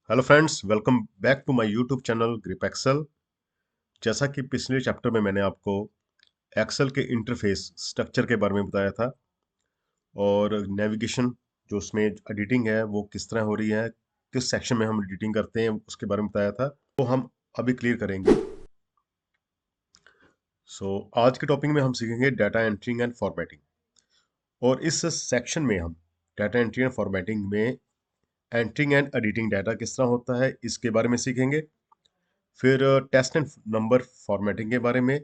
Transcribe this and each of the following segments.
Hello friends, welcome back to my YouTube channel grip Excel. जैसा कि पिछले chapter में मैंने आपको एक्सेल के इंटरफेस स्ट्रक्चर के बारे में बताया था और नेविगेशन जो उसमें एडिटिंग है वो किस तरह हो रही है, किस सेक्शन में हम एडिटिंग करते हैं उसके बारे में बताया था, तो हम अभी क्लियर करेंगे। आज के टॉपिक में हम सीखेंगे डाटा एंट्रिंग एंड फॉर्मेटिंग। और इस सेक्शन में हम डाटा एंट्री एंड फॉर्मेटिंग में एंट्रिंग एंड एडिटिंग डाटा किस तरह होता है इसके बारे में सीखेंगे। फिर टेस्ट एंड नंबर फॉर्मेटिंग के बारे में,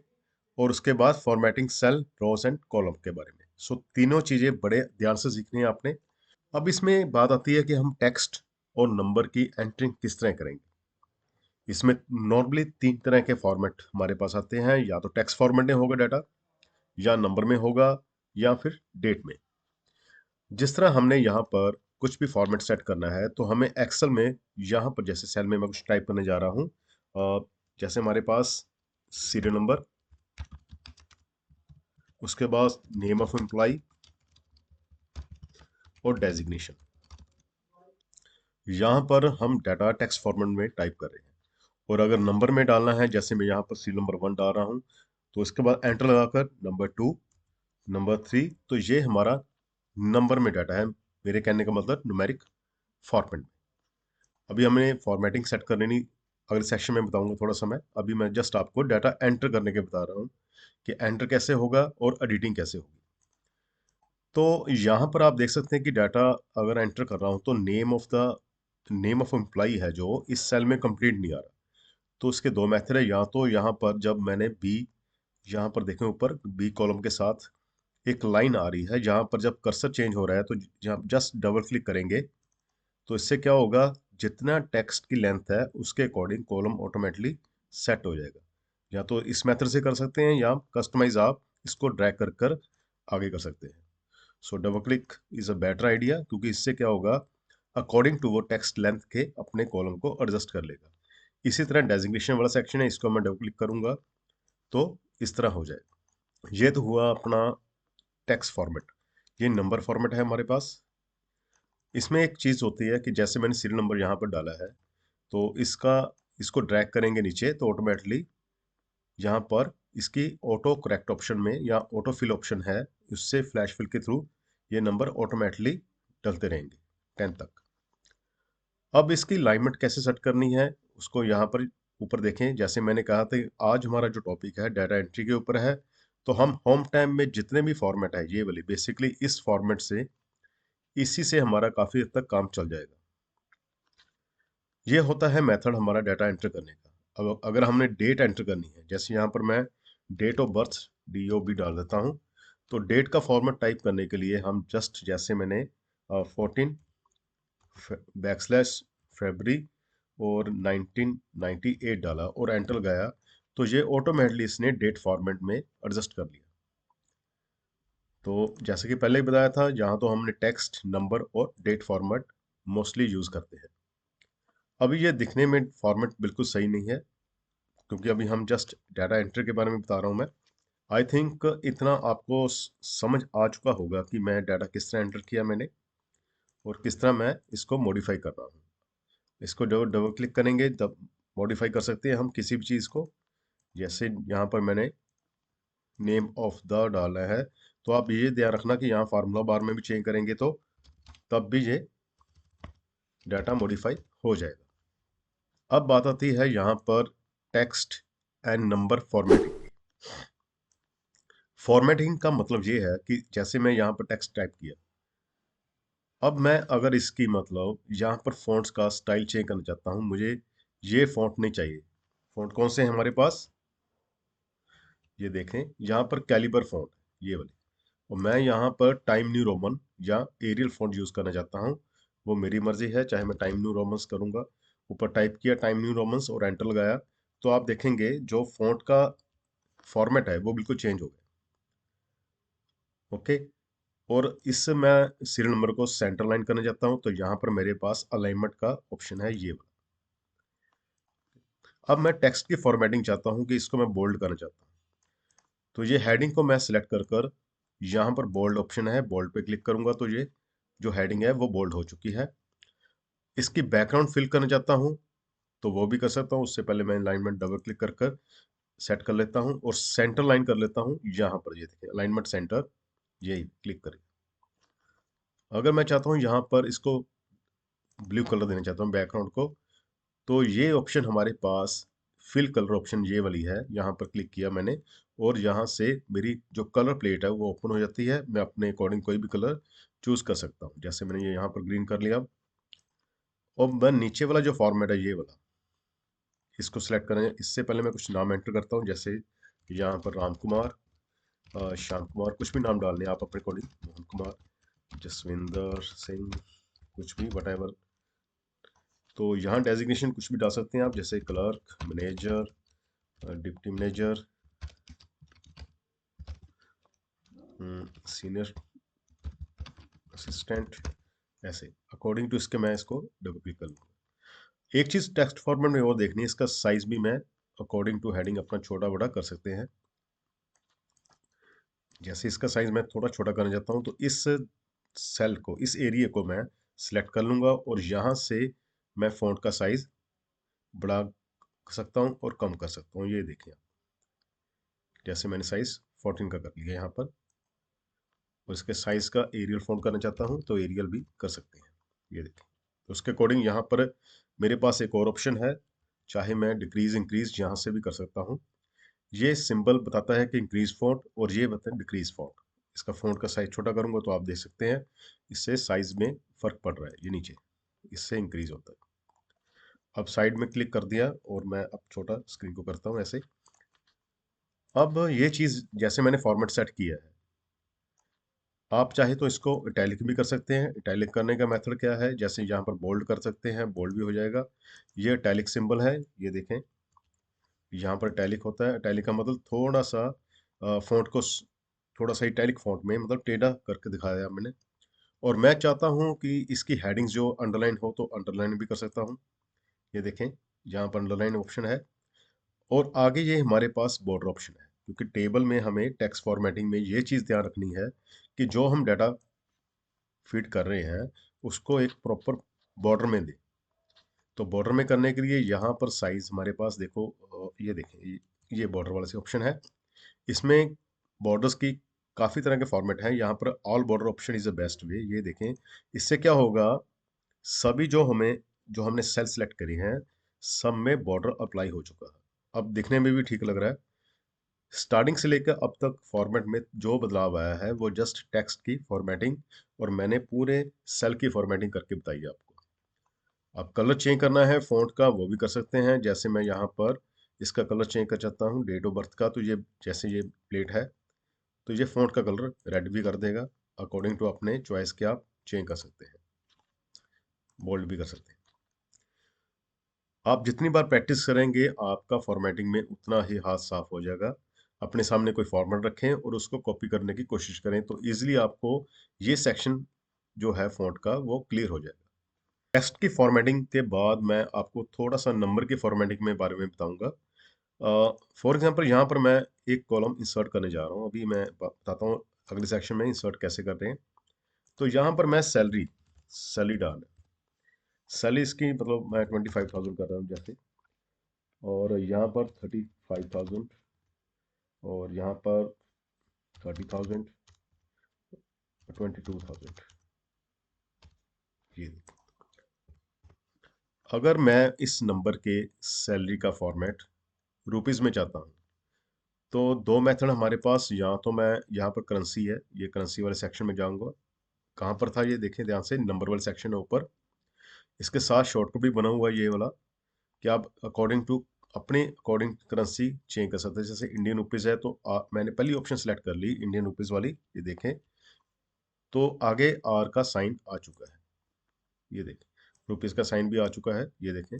और उसके बाद formatting cell rows and column के बारे में। तीनों चीजें बड़े ध्यान से सीखनी है आपने। अब इसमें बात आती है कि हम टेक्स्ट और नंबर की एंट्रिंग किस तरह करेंगे। इसमें नॉर्मली तीन तरह के फॉर्मेट हमारे पास आते हैं, या तो टेक्स्ट फॉर्मेट में होगा डाटा, या नंबर में होगा, या फिर डेट में। जिस तरह हमने यहाँ पर कुछ भी फॉर्मेट सेट करना है तो हमें एक्सेल में यहाँ पर जैसे सेल में मैं कुछ टाइप करने जा रहा हूँ। जैसे हमारे पास सीरियल नंबर, उसके बाद नेम ऑफ एम्प्लॉय और डेजिग्नेशन। यहाँ पर हम डाटा टेक्स्ट फॉर्मेट में टाइप कर रहे हैं। और अगर नंबर में डालना है, जैसे मैं यहाँ पर सीरियल नंबर 1 डाल रहा हूँ, तो इसके बाद एंटर लगाकर नंबर 2, नंबर 3, तो ये हमारा नंबर में डाटा है। मेरे कहने का मतलब न्यूमेरिक फॉर्मेट में। अभी हमें फॉर्मेटिंग सेट करने नहीं, अगले सेक्शन में बताऊंगा थोड़ा समय। अभी मैं जस्ट आपको डाटा एंटर करने के बता रहा हूँ कि एंटर कैसे होगा और एडिटिंग कैसे होगी। तो यहाँ पर आप देख सकते हैं कि डाटा अगर एंटर कर रहा हूँ तो नेम ऑफ एम्प्लॉई है जो इस सेल में कंप्लीट नहीं आ रहा। तो उसके दो मेथड है, या तो यहाँ पर जब मैंने बी, यहाँ पर देखें ऊपर बी कॉलम के साथ एक लाइन आ रही है, जहाँ पर जब कर्सर चेंज हो रहा है तो जहाँ जस्ट डबल क्लिक करेंगे तो इससे क्या होगा, जितना टेक्स्ट की लेंथ है उसके अकॉर्डिंग कॉलम ऑटोमेटिकली सेट हो जाएगा। या तो इस मेथड से कर सकते हैं, या कस्टमाइज आप इसको ड्रैग कर कर आगे कर सकते हैं। Double click is a better idea, क्योंकि इससे क्या होगा, अकॉर्डिंग टू वो टेक्स्ट लेंथ के अपने कॉलम को एडजस्ट कर लेगा। इसी तरह डेजिग्नेशन वाला सेक्शन है, इसको मैं डबल क्लिक करूंगा तो इस तरह हो जाए। ये तो हुआ अपना टेक्स्ट फॉर्मेट। ये नंबर फॉर्मेट है हमारे पास। इसमें एक चीज होती है कि जैसे मैंने सीरियल नंबर यहाँ पर डाला है, तो इसको ड्रैग करेंगे नीचे तो ऑटोमेटिकली यहाँ पर इसकी ऑटो करेक्ट ऑप्शन में या ऑटो फिल ऑप्शन है, उससे फ्लैश फिल के थ्रू ये नंबर ऑटोमेटिकली डलते रहेंगे 10 तक। अब इसकी अलाइनमेंट कैसे सेट करनी है उसको यहाँ पर ऊपर देखें। जैसे मैंने कहा था, आज हमारा जो टॉपिक है डाटा एंट्री के ऊपर है, तो हम होम टाइम में जितने भी फॉर्मेट है ये वाली बेसिकली इस फॉर्मेट से, इसी से हमारा काफी हद तक काम चल जाएगा। ये होता है मेथड हमारा डाटा एंटर करने का। अब अगर हमने डेट एंटर करनी है, जैसे यहाँ पर मैं डेट ऑफ बर्थ DOB डाल देता हूँ, तो डेट का फॉर्मेट टाइप करने के लिए हम जस्ट जैसे मैंने 14 /February और 1998 डाला और एंटर लगाया, तो ये ऑटोमेटिकली इसने डेट फॉर्मेट में एडजस्ट कर लिया। तो जैसे कि पहले ही बताया था, यहाँ तो हमने टेक्स्ट, नंबर और डेट फॉर्मेट मोस्टली यूज करते हैं। अभी ये दिखने में फॉर्मेट बिल्कुल सही नहीं है, क्योंकि अभी हम जस्ट डाटा एंट्री के बारे में बता रहा हूँ मैं। आई थिंक इतना आपको समझ आ चुका होगा कि मैं डाटा किस तरह एंटर किया मैंने, और किस तरह मैं इसको मॉडिफाई कर रहा हूँ। इसको डबल डबल क्लिक करेंगे तब मॉडिफाई कर सकते हैं हम किसी भी चीज़ को। जैसे यहाँ पर मैंने नेम ऑफ द डाला है, तो आप ये ध्यान रखना कि यहाँ फार्मूला बार में भी चेंज करेंगे तो तब भी ये डाटा मॉडिफाई हो जाएगा। अब बात आती है यहाँ पर टेक्स्ट एंड नंबर फॉर्मेटिंग की। फॉर्मेटिंग का मतलब ये है कि जैसे मैं यहाँ पर टेक्स्ट टाइप किया, अब मैं अगर इसकी मतलब यहाँ पर फ़ॉन्ट्स का स्टाइल चेंज करना चाहता हूँ, मुझे ये फ़ॉन्ट नहीं चाहिए। फ़ॉन्ट कौन से हैं हमारे पास, ये देखें यहाँ पर कैलिबर फ़ॉन्ट, ये वाले। और मैं यहाँ पर टाइम न्यू रोमन या एरियल फ़ॉन्ट यूज़ करना चाहता हूँ। वो मेरी मर्ज़ी है, चाहे मैं टाइम न्यू रोमन्स करूँगा। ऊपर टाइप किया टाइम न्यू रोमन्स और एंटर लगाया, तो आप देखेंगे जो फ़ॉन्ट का फॉर्मेट है वो बिल्कुल चेंज हो गया। ओके। और इससे मैं सीरियल नंबर को सेंटर लाइन करना चाहता हूँ, तो यहाँ पर मेरे पास अलाइनमेंट का ऑप्शन है ये वाला। अब मैं टेक्स्ट की फॉर्मेटिंग चाहता हूँ कि इसको मैं बोल्ड करना चाहता हूँ, तो ये हेडिंग को मैं सिलेक्ट कर यहाँ पर बोल्ड ऑप्शन है, बोल्ड पे क्लिक करूंगा तो ये जो हेडिंग है वो बोल्ड हो चुकी है। इसकी बैकग्राउंड फिल करना चाहता हूँ तो वो भी कर सकता हूँ। उससे पहले मैं अलाइनमेंट डबल क्लिक कर कर सेट कर लेता हूँ और सेंटर लाइन कर लेता हूँ यहाँ पर। ये देखिए अलाइनमेंट सेंटर, यही क्लिक करिए। अगर मैं चाहता हूँ यहाँ पर इसको ब्लू कलर देना चाहता हूँ बैकग्राउंड को, तो ये ऑप्शन हमारे पास फिल कलर ऑप्शन ये वाली है। यहाँ पर क्लिक किया मैंने और यहाँ से मेरी जो कलर प्लेट है वो ओपन हो जाती है। मैं अपने अकॉर्डिंग कोई भी कलर चूज कर सकता हूँ। जैसे मैंने ये यहाँ पर ग्रीन कर लिया। और मैं नीचे वाला जो फॉर्मेट है ये वाला, इसको सिलेक्ट करें। इससे पहले मैं कुछ नाम एंटर करता हूँ, जैसे यहाँ पर राम कुमार, श्याम कुमार, कुछ भी नाम डालने आप अपने अकॉर्डिंग, मोहन कुमार, जसविंदर सिंह, कुछ भी वट। तो यहाँ डेजिग्नेशन कुछ भी डाल सकते हैं आप, जैसे clerk, manager, deputy manager, senior assistant, ऐसे अकॉर्डिंग टू इसके मैं इसको डबल क्लिक कर लूँगा। एक चीज़ टेक्स्ट फॉर्मेट में और देखनी है, इसका साइज भी मैं अकॉर्डिंग टू हेडिंग अपना छोटा बड़ा कर सकते हैं। जैसे इसका साइज मैं थोड़ा छोटा करना चाहता हूँ तो इस सेल को, इस एरिया को मैं सिलेक्ट कर लूँगा और यहाँ से मैं फ़ॉन्ट का साइज बढ़ा सकता हूँ और कम कर सकता हूँ। ये देखिए, जैसे मैंने साइज 14 का कर लिया यहाँ पर। और इसके साइज का एरियल फ़ॉन्ट करना चाहता हूँ तो एरियल भी कर सकते हैं। ये देखिए, तो उसके अकॉर्डिंग यहाँ पर मेरे पास एक और ऑप्शन है, चाहे मैं डिक्रीज इंक्रीज यहाँ से भी कर सकता हूँ। ये सिंबल बताता है कि इंक्रीज फ़ॉन्ट और ये बताता है डिक्रीज फ़ॉन्ट। इसका फ़ॉन्ट का साइज छोटा करूंगा तो आप देख सकते हैं इससे साइज में फ़र्क पड़ रहा है। ये नीचे इससे इंक्रीज होता है। अब साइड में क्लिक कर दिया और मैं अब छोटा स्क्रीन को करता हूँ ऐसे। अब ये चीज़ जैसे मैंने फॉर्मेट सेट किया है, आप चाहे तो इसको इटैलिक भी कर सकते हैं। इटैलिक करने का मेथड क्या है, जैसे यहाँ पर बोल्ड कर सकते हैं, बोल्ड भी हो जाएगा। ये इटैलिक सिंबल है, ये देखें यहाँ पर इटैलिक होता है। इटैलिक का मतलब थोड़ा सा फॉन्ट को थोड़ा सा इटैलिक फॉन्ट में मतलब टेढ़ा करके दिखाया मैंने। और मैं चाहता हूँ कि इसकी हेडिंग्स जो अंडरलाइन हो तो अंडरलाइन भी कर सकता हूँ। ये देखें यहाँ पर अंडरलाइन ऑप्शन है। और आगे ये हमारे पास बॉर्डर ऑप्शन है, क्योंकि टेबल में हमें टेक्स्ट फॉर्मेटिंग में ये चीज़ ध्यान रखनी है कि जो हम डाटा फीड कर रहे हैं उसको एक प्रॉपर बॉर्डर में दे। तो बॉर्डर में करने के लिए यहाँ पर साइज हमारे पास देखो, ये देखें ये बॉर्डर वाला से ऑप्शन है। इसमें बॉर्डर्स की काफ़ी तरह के फॉर्मेट हैं। यहाँ पर all border option is the best way. ये देखें, इससे क्या होगा, सभी जो हमने सेल सेलेक्ट करी हैं सब में बॉर्डर अप्लाई हो चुका है। अब दिखने में भी ठीक लग रहा है। स्टार्टिंग से लेकर अब तक फॉर्मेट में जो बदलाव आया है वो जस्ट टेक्स्ट की फॉर्मेटिंग और मैंने पूरे सेल की फॉर्मेटिंग करके बताई है आपको। अब कलर चेंज करना है फ़ॉन्ट का वो भी कर सकते हैं। जैसे मैं यहाँ पर इसका कलर चेंज कर चाहता हूँ डेट ऑफ बर्थ का, तो ये जैसे ये प्लेट है तो ये फ़ॉन्ट का कलर रेड भी कर देगा। अकॉर्डिंग टू अपने चॉइस के आप चेंज कर सकते हैं, बोल्ड भी कर सकते हैं। आप जितनी बार प्रैक्टिस करेंगे आपका फॉर्मेटिंग में उतना ही हाथ साफ हो जाएगा। अपने सामने कोई फॉर्मेट रखें और उसको कॉपी करने की कोशिश करें तो ईजिली आपको ये सेक्शन जो है फ़ॉन्ट का वो क्लियर हो जाएगा। टेक्स्ट की फॉर्मेटिंग के बाद मैं आपको थोड़ा सा नंबर की फॉर्मेटिंग में बारे में बताऊंगा। फॉर एग्जांपल यहाँ पर मैं एक कॉलम इंसर्ट करने जा रहा हूँ। अभी मैं बताता हूँ अगले सेक्शन में इंसर्ट कैसे करते हैं। तो यहाँ पर मैं सैलरी सैलरी डाल, सैलरी इसकी मतलब मैं 25,000 कर रहा हूँ जैसे, और यहाँ पर 35,000 और यहाँ पर 30,000, 22,000। ये अगर मैं इस नंबर के सैलरी का फॉर्मेट रुपीज़ में चाहता हूँ तो दो मेथड हमारे पास, या तो मैं यहाँ पर करेंसी है, ये करेंसी वाले सेक्शन में जाऊंगा। कहाँ पर था ये देखें ध्यान से, नंबर वाले सेक्शन है ऊपर। इसके साथ शॉर्टकट भी बना हुआ है ये वाला, कि आप अकॉर्डिंग टू अपने अकॉर्डिंग करेंसी चेंज कर सकते हैं। जैसे इंडियन रुपीज़ है तो मैंने पहली ऑप्शन सेलेक्ट कर ली इंडियन रुपीज़ वाली, ये देखें तो आगे आर का साइन आ चुका है। ये देखें रुपीज़ का साइन भी आ चुका है, ये देखें।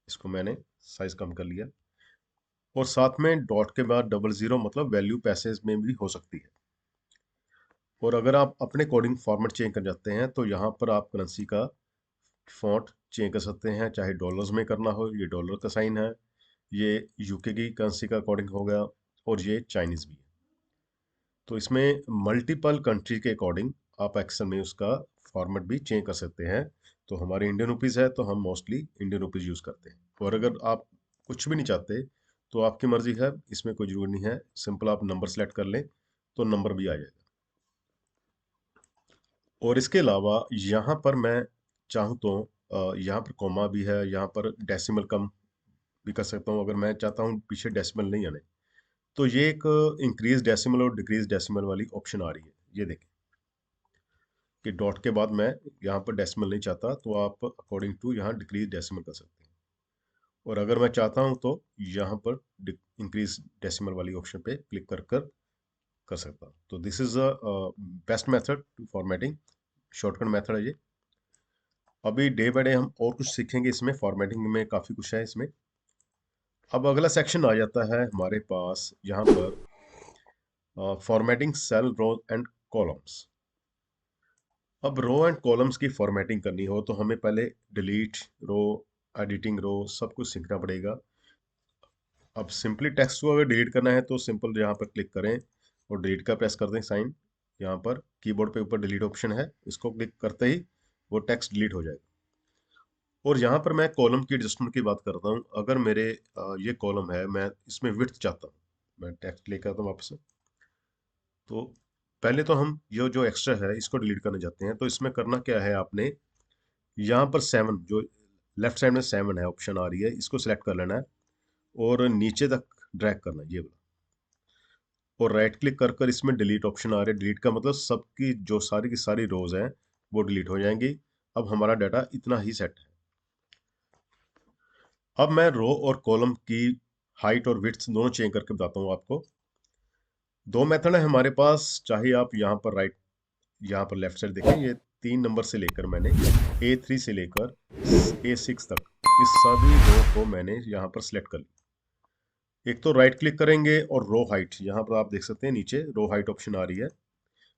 इसको मैंने साइज कम कर लिया और साथ में डॉट के बाद डबल ज़ीरो मतलब वैल्यू पैसे में भी हो सकती है। और अगर आप अपने अकॉर्डिंग फॉर्मेट चेंज कर जाते हैं तो यहाँ पर आप करेंसी का फॉन्ट चेंज कर सकते हैं। चाहे डॉलर्स में करना हो, ये डॉलर का साइन है, ये यूके की करेंसी का अकॉर्डिंग हो गया, और ये चाइनीज़ भी है। तो इसमें मल्टीपल कंट्री के अकॉर्डिंग आप एक्सेल में उसका फॉर्मेट भी चेंज कर सकते हैं। तो हमारे इंडियन रुपीज़ है तो हम मोस्टली इंडियन रुपीज़ यूज़ करते हैं। और अगर आप कुछ भी नहीं चाहते तो आपकी मर्जी है, इसमें कोई जरूरी नहीं है, सिंपल आप नंबर सेलेक्ट कर लें तो नंबर भी आ जाएगा। और इसके अलावा यहाँ पर मैं चाहूँ तो यहाँ पर कॉमा भी है, यहाँ पर डेसिमल कम भी कर सकता हूँ अगर मैं चाहता हूँ पीछे डेसिमल नहीं आने। तो ये एक इंक्रीज डेसिमल और डिक्रीज डेसिमल वाली ऑप्शन आ रही है, ये देखें कि डॉट के बाद मैं यहाँ पर डेसिमल नहीं चाहता तो आप अकॉर्डिंग टू यहाँ डिक्रीज डेसिमल कर सकते हैं। और अगर मैं चाहता हूँ तो यहाँ पर इंक्रीज डेसिमल वाली ऑप्शन पे क्लिक कर सकता हूँ। तो this is a best method to formatting, shortcut method है ये। अभी डे बाय डे हम और कुछ सीखेंगे, इसमें फॉर्मेटिंग में काफ़ी कुछ है इसमें। अब अगला सेक्शन आ जाता है हमारे पास यहाँ पर formatting cell row and columns. अब रो एंड कॉलम्स की फॉर्मेटिंग करनी हो तो हमें पहले डिलीट रो, एडिटिंग रो सब कुछ सीखना पड़ेगा। अब सिंपली टेक्स्ट को अगर डिलीट करना है तो सिंपल यहाँ पर क्लिक करें और डिलीट का प्रेस कर दें साइन। यहाँ पर कीबोर्ड पे ऊपर डिलीट ऑप्शन है, इसको क्लिक करते ही वो टेक्स्ट डिलीट हो जाएगा। और यहाँ पर मैं कॉलम की एडजस्टमेंट की बात करता हूँ। अगर मेरे ये कॉलम है, मैं इसमें विड्थ चाहता हूँ, मैं टेक्स्ट लेकर आता हूँ वापस। तो पहले तो हम ये जो एक्स्ट्रा है इसको डिलीट करने जाते हैं। तो इसमें करना क्या है, आपने यहाँ पर 7 जो लेफ्ट साइड में 7 है ऑप्शन आ रही है, इसको सिलेक्ट कर लेना है और नीचे तक ड्रैग करना है ये वाला। और राइट क्लिक कर कर इसमें डिलीट ऑप्शन आ रहा है। डिलीट का मतलब सबकी जो सारी की सारी रोज हैं वो डिलीट हो जाएंगी। अब हमारा डाटा इतना ही सेट है। अब मैं रो और कॉलम की हाइट और विड्थ दोनों चेंज करके बताता हूँ आपको। दो मेथड है हमारे पास, चाहे आप यहाँ पर राइट, यहाँ पर लेफ्ट साइड देखें, ये 3 नंबर से लेकर मैंने A3 से लेकर A6 तक इस सभी रो को मैंने यहाँ पर सिलेक्ट कर लिया। एक तो राइट क्लिक करेंगे और रो हाइट, यहाँ पर आप देख सकते हैं नीचे रो हाइट ऑप्शन आ रही है।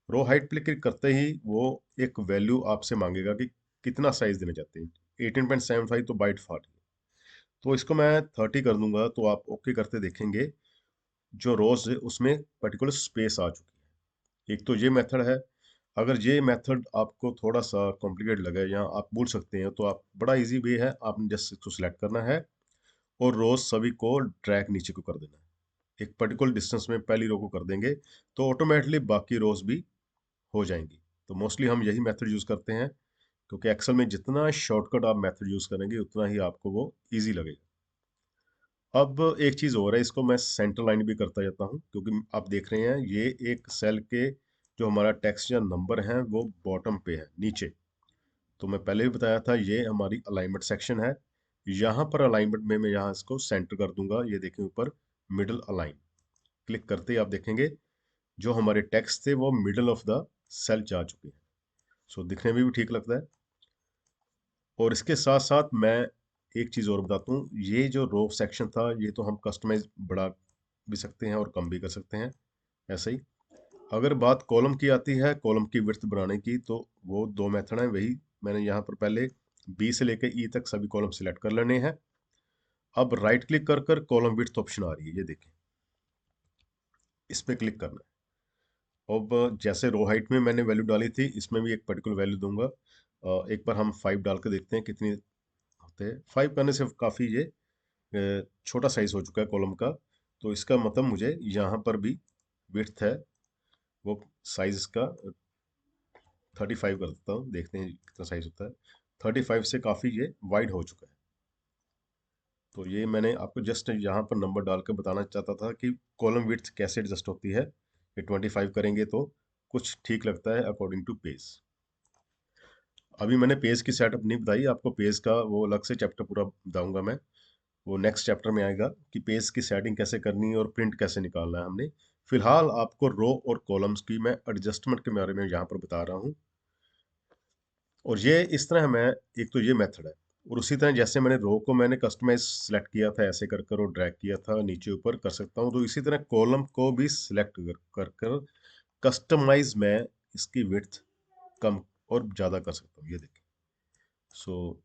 रो हाइट पे क्लिक करते ही वो एक वैल्यू आपसे मांगेगा कि कितना साइज देना चाहते हैं। 18.75 तो बाइट डिफॉल्ट है, तो इसको मैं 30 कर दूंगा। तो आप ओके करते देखेंगे जो रोज है उसमें पर्टिकुलर स्पेस आ चुकी है। एक तो ये मेथड है। अगर ये मेथड आपको थोड़ा सा कॉम्प्लिकेट लगे या आप भूल सकते हैं तो आप बड़ा इजी वे है, आपने जस्ट इसको सिलेक्ट करना है और रोज सभी को ड्रैग नीचे को कर देना है। एक पर्टिकुलर डिस्टेंस में पहली रो को कर देंगे तो ऑटोमेटिकली बाकी रोज भी हो जाएंगी। तो मोस्टली हम यही मेथड यूज करते हैं, क्योंकि एक्सेल में जितना शॉर्टकट आप मेथड यूज करेंगे उतना ही आपको वो इजी लगेगा। अब एक चीज और है, इसको मैं सेंटर लाइन भी करता जाता हूँ, क्योंकि आप देख रहे हैं ये एक सेल के जो हमारा टेक्स्ट या नंबर है वो बॉटम पे है नीचे। तो मैं पहले भी बताया था ये हमारी अलाइनमेंट सेक्शन है। यहाँ पर अलाइनमेंट में मैं यहाँ इसको सेंटर कर दूंगा। ये देखें ऊपर मिडल अलाइन, क्लिक करते ही आप देखेंगे जो हमारे टेक्स्ट थे वो मिडल ऑफ द सेल जा चुके हैं। सो दिखने में भी ठीक लगता है। और इसके साथ साथ मैं एक चीज़ और बताता हूँ, ये जो रो सेक्शन था ये तो हम कस्टमाइज बढ़ा भी सकते हैं और कम भी कर सकते हैं ऐसे ही। अगर बात कॉलम की आती है, कॉलम की विड्थ बढ़ाने की, तो वो दो मेथड हैं। वही मैंने यहाँ पर पहले बी से लेकर ई तक सभी कॉलम सिलेक्ट कर लेने हैं। अब राइट क्लिक कर कर कॉलम विड्थ ऑप्शन आ रही है, ये देखें, इस पर क्लिक करना है। अब जैसे रो हाइट में मैंने वैल्यू डाली थी, इसमें भी एक पर्टिकुलर वैल्यू दूंगा। एक बार हम 5 डाल के देखते हैं कितनी होते हैं। 5 करने से काफ़ी ये छोटा साइज हो चुका है कॉलम का। तो इसका मतलब मुझे यहाँ पर भी विड्थ है वो साइज का 35 कर देता हूँ, देखते हैं कितना साइज होता है। 35 से काफ़ी ये वाइड हो चुका है। तो ये मैंने आपको जस्ट यहाँ पर नंबर डाल के बताना चाहता था कि कॉलम विड्थ कैसे एडजस्ट होती है। ये 25 करेंगे तो कुछ ठीक लगता है अकॉर्डिंग टू पेज। अभी मैंने पेज की सेटअप नहीं बताई आपको, पेज का वो अलग से चैप्टर पूरा बताऊंगा मैं, वो नेक्स्ट चैप्टर में आएगा कि पेज की सेटिंग कैसे करनी है और प्रिंट कैसे निकालना है हमने। फिलहाल आपको रो और कॉलम्स की मैं एडजस्टमेंट के बारे में यहाँ पर बता रहा हूँ। और ये इस तरह मैं, एक तो ये मेथड है, और उसी तरह जैसे मैंने रो को मैंने कस्टमाइज सेलेक्ट किया था ऐसे कर कर और ड्रैग किया था नीचे ऊपर कर सकता हूँ, तो इसी तरह कॉलम को भी सिलेक्ट कर कर कस्टमाइज मैं इसकी विड्थ कम और ज़्यादा कर सकता हूँ, ये देखिए। So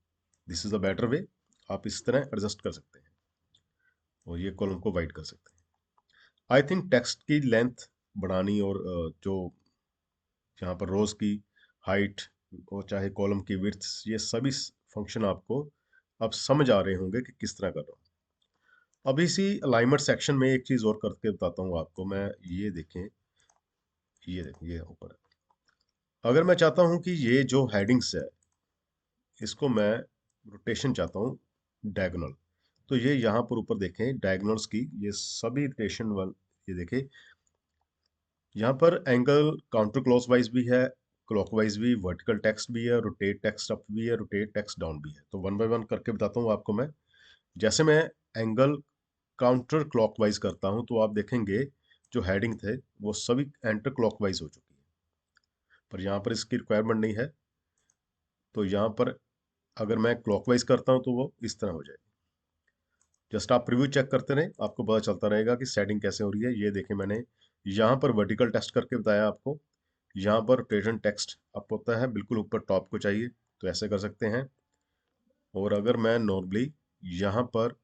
this is a better way, आप इस तरह एडजस्ट कर सकते हैं और ये कॉलम को वाइड कर सकते हैं। आई थिंक टेक्स्ट की लेंथ बढ़ानी और जो यहाँ पर रोज की हाइट और चाहे कॉलम की विड्थ, ये सभी फंक्शन आपको अब समझ आ रहे होंगे कि किस तरह कर रहा हूँ। अब इसी अलाइनमेंट सेक्शन में एक चीज और करके बताता हूँ आपको मैं। ये देखें, ये देखें, ये ऊपर है। अगर मैं चाहता हूँ कि ये जो हेडिंग्स है इसको मैं रोटेशन चाहता हूँ डायगोनल, तो ये यहाँ पर ऊपर देखें डायगोनल्स की ये सभी रोटेशन वाल, ये देखें यहाँ पर एंगल काउंटर क्लॉकवाइज भी है, क्लॉकवाइज भी, वर्टिकल टेक्स्ट भी है, रोटेट टेक्स्ट अप भी है, रोटेट टेक्स्ट डाउन भी है। तो वन बाय वन करके बताता हूँ आपको मैं। जैसे मैं एंगल काउंटर क्लॉकवाइज करता हूँ तो आप देखेंगे जो हेडिंग थे वो सभी एंटर क्लॉकवाइज हो चुकी है, पर यहाँ पर इसकी रिक्वायरमेंट नहीं है। तो यहाँ पर अगर मैं क्लॉकवाइज करता हूँ तो वो इस तरह हो जाएगी। जस्ट आप प्रीव्यू चेक करते रहें, आपको पता चलता रहेगा कि सेटिंग कैसे हो रही है। ये देखें, मैंने यहाँ पर वर्टिकल टेक्स्ट करके बताया आपको, यहाँ पर रोटेशन टेक्स्ट आपको होता है बिल्कुल ऊपर टॉप को चाहिए तो ऐसे कर सकते हैं। और अगर मैं नॉर्मली यहाँ पर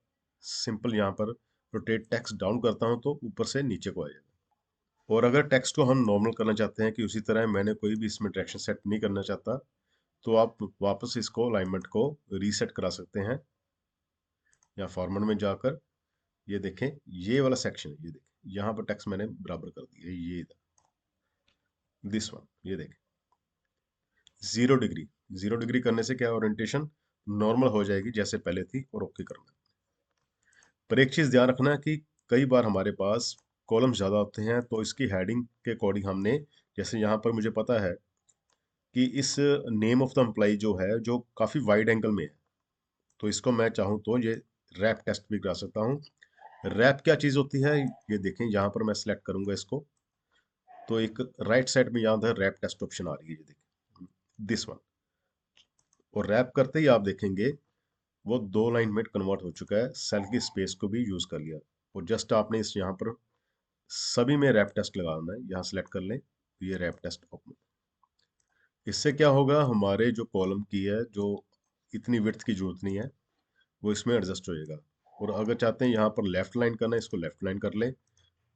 सिंपल यहाँ पर रोटेट टेक्स्ट डाउन करता हूँ तो ऊपर से नीचे को आ जाएगा। और अगर टेक्स्ट को हम नॉर्मल करना चाहते हैं कि उसी तरह मैंने कोई भी इसमें डायरेक्शन सेट नहीं करना चाहता, तो आप वापस इसको अलाइनमेंट को रीसेट करा सकते हैं या फॉर्मेट में जाकर। ये देखें, ये वाला सेक्शन, ये देखें यहाँ पर टेक्स्ट मैंने बराबर कर दिया, ये दिस वन, ये देखें 0 डिग्री। 0 डिग्री करने से क्या ओरिएंटेशन नॉर्मल हो जाएगी जैसे पहले थी, और ओके करना। पर एक चीज ध्यान रखना कि कई बार हमारे पास कॉलम ज्यादा होते हैं तो इसकी हेडिंग के अकॉर्डिंग हमने, जैसे यहाँ पर मुझे पता है कि इस नेम ऑफ द एम्प्लॉय जो है जो काफी वाइड एंगल में है, तो इसको मैं चाहूँ तो ये रैप टेस्ट भी करा सकता हूँ। रैप क्या चीज होती है, ये देखें यहाँ पर मैं सिलेक्ट करूंगा इसको, तो एक राइट साइड में यहाँ रैप टेस्ट ऑप्शन आ रही है, ये देखें दिस वन। और रैप करते ही आप देखेंगे वो 2 लाइन में कन्वर्ट हो चुका है, सेल की स्पेस को भी यूज कर लिया। और जस्ट आपने इस यहाँ पर सभी में रैप टेस्ट लगाना है, यहाँ सेलेक्ट कर लें, ये रैप टेस्ट ओपन। इससे क्या होगा, हमारे जो कॉलम की है जो इतनी विड्थ की जरूरत नहीं है वो इसमें एडजस्ट हो जाएगा। और अगर चाहते हैं यहाँ पर लेफ्ट लाइन करना है, इसको लेफ्ट लाइन कर लें।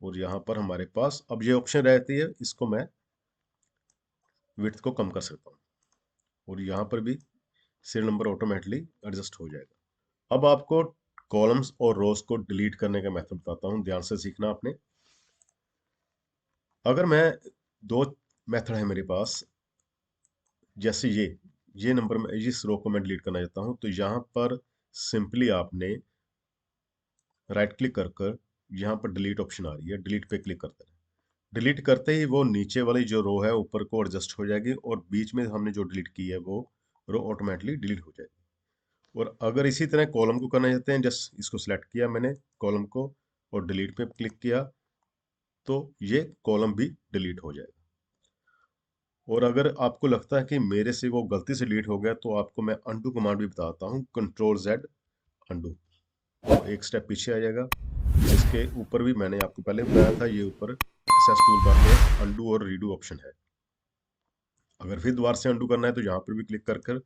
और यहाँ पर हमारे पास अब ये ऑप्शन रहती है, इसको मैं विड्थ को कम कर सकता हूँ, और यहाँ पर भी सीरियल नंबर ऑटोमेटिकली एडजस्ट हो जाएगा। अब आपको कॉलम्स और रोज को डिलीट करने का मेथड बताता हूँ, ध्यान से सीखना आपने। अगर मैं दो मेथड है मेरे पास, जैसे ये नंबर में इस रो को मैं डिलीट करना चाहता हूँ, तो यहाँ पर सिंपली आपने राइट क्लिक कर कर यहाँ पर डिलीट ऑप्शन आ रही है, डिलीट पे क्लिक करते हैं। डिलीट करते ही वो नीचे वाली जो रो है ऊपर को एडजस्ट हो जाएगी, और बीच में हमने जो डिलीट की है वो रो ऑटोमेटिकली डिलीट हो जाएगी। और अगर इसी तरह कॉलम को करना चाहते हैं, जस्ट इसको सिलेक्ट किया मैंने कॉलम को और डिलीट पे क्लिक किया, तो ये कॉलम भी डिलीट हो जाएगा। और अगर आपको लगता है कि मेरे से वो गलती से डिलीट हो गया, तो आपको मैं अनडू कमांड भी बताता हूँ, Ctrl+Z अनडू, तो एक स्टेप पीछे आ जाएगा। इसके ऊपर भी मैंने आपको पहले बताया था, ये ऊपर एक्सेस टूल बार में अनडू और रीडू ऑप्शन है। अगर फिर दोबारा से अनडू करना है तो यहाँ पर भी क्लिक कर कर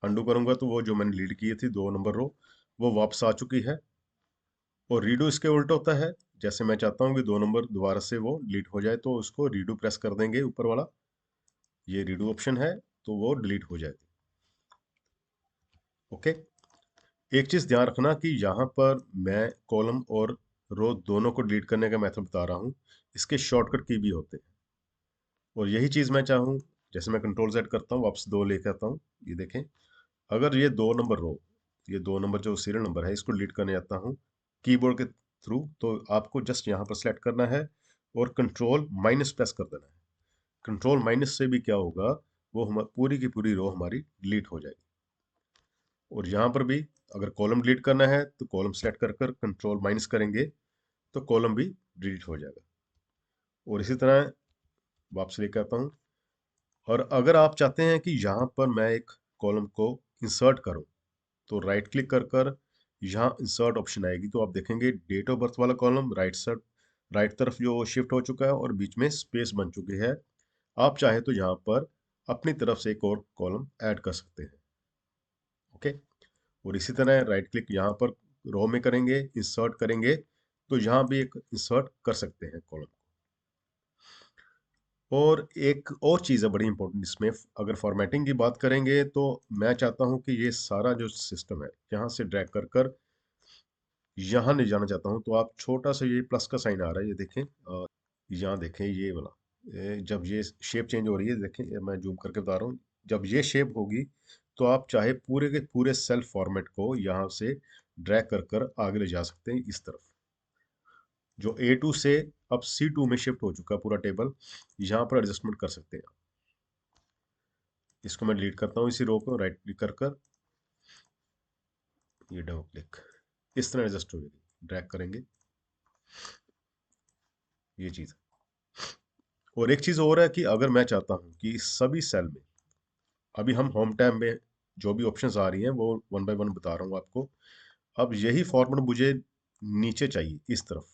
अनडू करूंगा, तो वो जो मैंने डिलीट की थी 2 नंबर रो, वो वापस आ चुकी है। और रीडू इसके उल्टा होता है, जैसे मैं चाहता हूँ कि 2 नंबर दोबारा से वो डिलीट हो जाए, तो उसको रीडू प्रेस कर देंगे ऊपर वाला, ये रीडू ऑप्शन है, तो वो डिलीट हो जाएगी। ओके। एक चीज ध्यान रखना कि यहाँ पर मैं कॉलम और रो दोनों को डिलीट करने का मेथड बता रहा हूँ, इसके शॉर्टकट की भी होते हैं। और यही चीज मैं चाहूँ, जैसे मैं Ctrl+Z करता हूँ, वापस 2 लेके आता हूँ, ये देखें अगर ये 2 नंबर रो, ये 2 नंबर जो सीरियल नंबर है इसको डिलीट करने जाता हूँ कीबोर्ड के थ्रू, तो आपको जस्ट यहाँ पर सेलेक्ट करना है और Ctrl- प्रेस कर देना है। Ctrl- से भी क्या होगा, वो हम पूरी की पूरी रो हमारी डिलीट हो जाएगी। और यहाँ पर भी अगर कॉलम डिलीट करना है तो कॉलम सेलेक्ट कर कर Ctrl- करेंगे तो कॉलम भी डिलीट हो जाएगा। और इसी तरह वापस लेकर आता हूँ। और अगर आप चाहते हैं कि यहाँ पर मैं एक कॉलम को इंसर्ट करूँ, तो राइट क्लिक कर कर यहाँ इंसर्ट ऑप्शन आएगी, तो आप देखेंगे डेट ऑफ बर्थ वाला कॉलम राइट तरफ जो शिफ्ट हो चुका है और बीच में स्पेस बन चुकी है। आप चाहे तो यहाँ पर अपनी तरफ से एक और कॉलम ऐड कर सकते हैं। ओके। और इसी तरह राइट क्लिक यहाँ पर रो में करेंगे, इंसर्ट करेंगे, तो यहाँ भी एक इंसर्ट कर सकते हैं कॉलम। और एक और चीज़ है बड़ी इंपॉर्टेंट इसमें, अगर फॉर्मेटिंग की बात करेंगे तो मैं चाहता हूँ कि ये सारा जो सिस्टम है यहाँ से ड्रैग कर कर यहाँ ले जाना चाहता हूँ। तो आप छोटा सा ये प्लस का साइन आ रहा है, ये देखें, यहाँ देखें ये वाला, जब ये शेप चेंज हो रही है, देखें मैं जूम करके बता रहा हूँ, जब ये शेप होगी तो आप चाहे पूरे के पूरे सेल फॉर्मेट को यहाँ से ड्रैग कर कर आगे ले जा सकते हैं इस तरफ। जो A2 से अब C2 में शिफ्ट हो चुका पूरा टेबल, यहाँ पर एडजस्टमेंट कर सकते हैं। इसको मैं डिलीट करता हूँ, इसी रो को राइट क्लिक कर कर ये डबल क्लिक, इस तरह एडजस्ट हो जाएगी, ड्रैग करेंगे ये चीज़। और एक चीज़ और है कि अगर मैं चाहता हूँ कि इस सभी सेल में, अभी हम होम टैब में जो भी ऑप्शंस आ रही हैं वो वन बाय वन बता रहा हूँ आपको, अब यही फॉर्मेट मुझे नीचे चाहिए इस तरफ।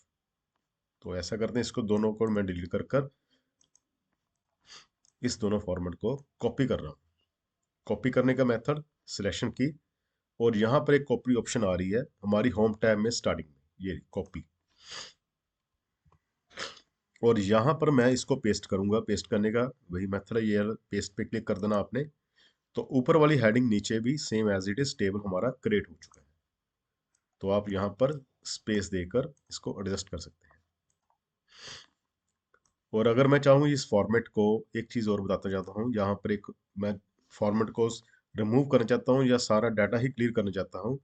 तो ऐसा करते हैं, इसको दोनों को मैं डिलीट कर कर इस दोनों फॉर्मेट को कॉपी कर रहा हूँ। कॉपी करने का मेथड सिलेक्शन की, और यहाँ पर एक कॉपी ऑप्शन आ रही है हमारी होम टैब में स्टार्टिंग में, ये कॉपी, और यहाँ पर मैं इसको पेस्ट करूंगा। पेस्ट करने का वही मेथड है, ये पेस्ट पे क्लिक कर देना आपने। तो ऊपर वाली हेडिंग नीचे भी same as it is table हमारा क्रिएट हो चुका है। तो आप यहाँ पर स्पेस देकर इसको एडजस्ट कर सकते हैं। और अगर मैं चाहूँ इस फॉर्मेट को, एक चीज़ और बताता जाता हूँ, यहाँ पर एक मैं फॉर्मेट को रिमूव करना चाहता हूँ या सारा डाटा ही क्लियर करना चाहता हूँ,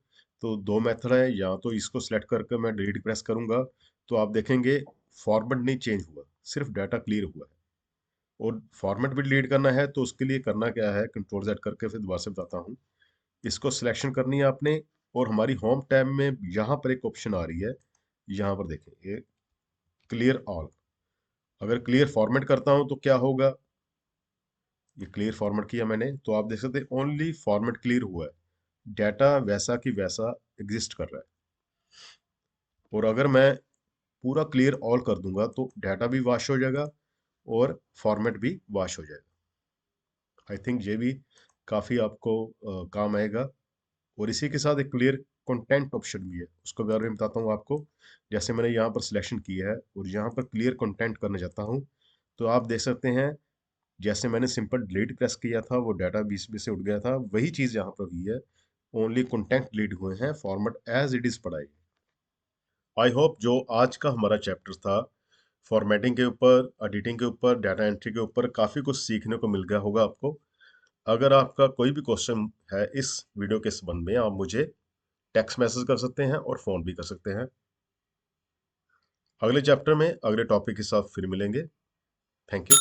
तो दो मेथड है। या तो इसको सिलेक्ट करके मैं डिलीट प्रेस करूंगा तो आप देखेंगे फॉर्मेट नहीं चेंज हुआ, सिर्फ डाटा क्लियर हुआ है। और फॉर्मेट भी डिलीट करना है तो उसके लिए करना क्या है, कंट्रोल जेड करके फिर दोबारा से बताता हूँ। इसको सिलेक्शन करनी है आपने, और हमारी होम टैब में यहाँ पर एक ऑप्शन आ रही है, यहाँ पर देखें ये क्लियर ऑल। अगर क्लियर फॉर्मेट करता हूँ तो क्या होगा, ये क्लियर फॉर्मेट किया मैंने तो आप देख सकते हैं ओनली फॉर्मेट क्लियर हुआ है, डाटा वैसा की वैसा एग्जिस्ट कर रहा है। और अगर मैं पूरा क्लियर ऑल कर दूंगा तो डाटा भी वॉश हो जाएगा और फॉर्मेट भी वॉश हो जाएगा। आई थिंक ये भी काफ़ी आपको काम आएगा। और इसी के साथ एक क्लियर कंटेंट ऑप्शन भी है, उसको बारे में बताता हूँ आपको। जैसे मैंने यहाँ पर सिलेक्शन किया है और यहाँ पर क्लियर कंटेंट करना चाहता हूँ, तो आप देख सकते हैं जैसे मैंने सिंपल डिलीट प्रेस किया था वो डाटा बीच में से उठ गया था, वही चीज़ यहाँ पर हुई है। ओनली कंटेंट डिलीट हुए हैं, फॉर्मेट एज इट इज़ पड़ा है। आई होप जो आज का हमारा चैप्टर था फॉर्मेटिंग के ऊपर, एडिटिंग के ऊपर, डाटा एंट्री के ऊपर, काफ़ी कुछ सीखने को मिल गया होगा आपको। अगर आपका कोई भी क्वेश्चन है इस वीडियो के संबंध में, आप मुझे टेक्स्ट मैसेज कर सकते हैं और फ़ोन भी कर सकते हैं। अगले चैप्टर में अगले टॉपिक के साथ फिर मिलेंगे। Thank you.